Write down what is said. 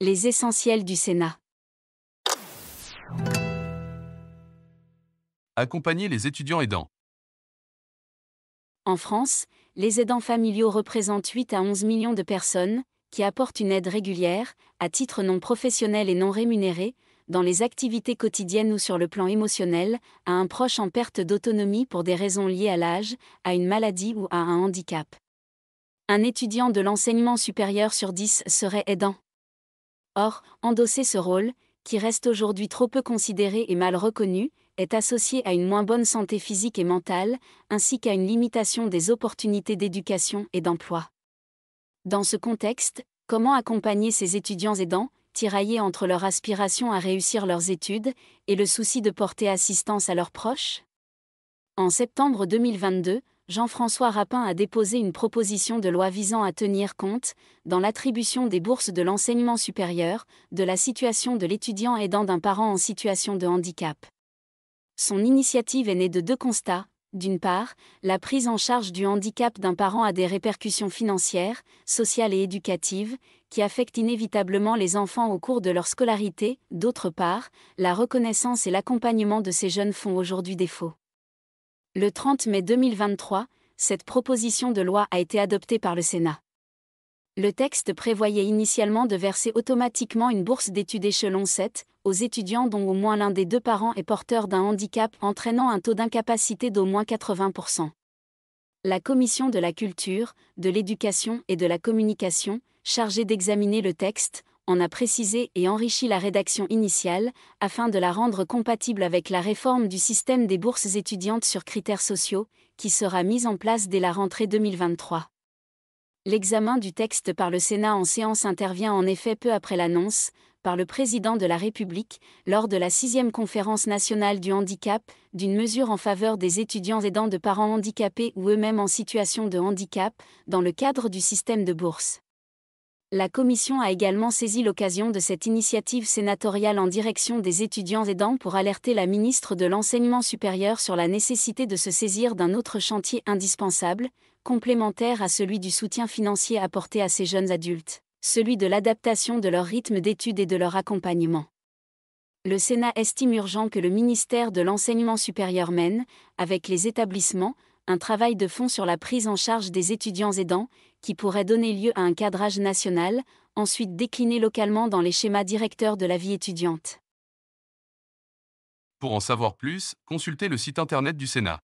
Les essentiels du Sénat. Accompagner les étudiants aidants. En France, les aidants familiaux représentent 8 à 11 millions de personnes, qui apportent une aide régulière, à titre non professionnel et non rémunéré, dans les activités quotidiennes ou sur le plan émotionnel, à un proche en perte d'autonomie pour des raisons liées à l'âge, à une maladie ou à un handicap. Un étudiant de l'enseignement supérieur sur 10 serait aidant. Or, endosser ce rôle, qui reste aujourd'hui trop peu considéré et mal reconnu, est associé à une moins bonne santé physique et mentale, ainsi qu'à une limitation des opportunités d'éducation et d'emploi. Dans ce contexte, comment accompagner ces étudiants aidants, tiraillés entre leur aspiration à réussir leurs études et le souci de porter assistance à leurs proches ? En septembre 2022, Jean-François Rapin a déposé une proposition de loi visant à tenir compte, dans l'attribution des bourses de l'enseignement supérieur, de la situation de l'étudiant aidant d'un parent en situation de handicap. Son initiative est née de deux constats. D'une part, la prise en charge du handicap d'un parent a des répercussions financières, sociales et éducatives, qui affectent inévitablement les enfants au cours de leur scolarité. D'autre part, la reconnaissance et l'accompagnement de ces jeunes font aujourd'hui défaut. Le 30 mai 2023, cette proposition de loi a été adoptée par le Sénat. Le texte prévoyait initialement de verser automatiquement une bourse d'études échelon 7 aux étudiants dont au moins l'un des deux parents est porteur d'un handicap entraînant un taux d'incapacité d'au moins 80%. La Commission de la Culture, de l'Éducation et de la Communication, chargée d'examiner le texte, en a précisé et enrichi la rédaction initiale, afin de la rendre compatible avec la réforme du système des bourses étudiantes sur critères sociaux, qui sera mise en place dès la rentrée 2023. L'examen du texte par le Sénat en séance intervient en effet peu après l'annonce, par le président de la République, lors de la 6e conférence nationale du handicap, d'une mesure en faveur des étudiants aidants de parents handicapés ou eux-mêmes en situation de handicap, dans le cadre du système de bourse. La Commission a également saisi l'occasion de cette initiative sénatoriale en direction des étudiants aidants pour alerter la ministre de l'Enseignement supérieur sur la nécessité de se saisir d'un autre chantier indispensable, complémentaire à celui du soutien financier apporté à ces jeunes adultes, celui de l'adaptation de leur rythme d'études et de leur accompagnement. Le Sénat estime urgent que le ministère de l'Enseignement supérieur mène, avec les établissements, un travail de fond sur la prise en charge des étudiants aidants, qui pourrait donner lieu à un cadrage national, ensuite décliné localement dans les schémas directeurs de la vie étudiante. Pour en savoir plus, consultez le site internet du Sénat.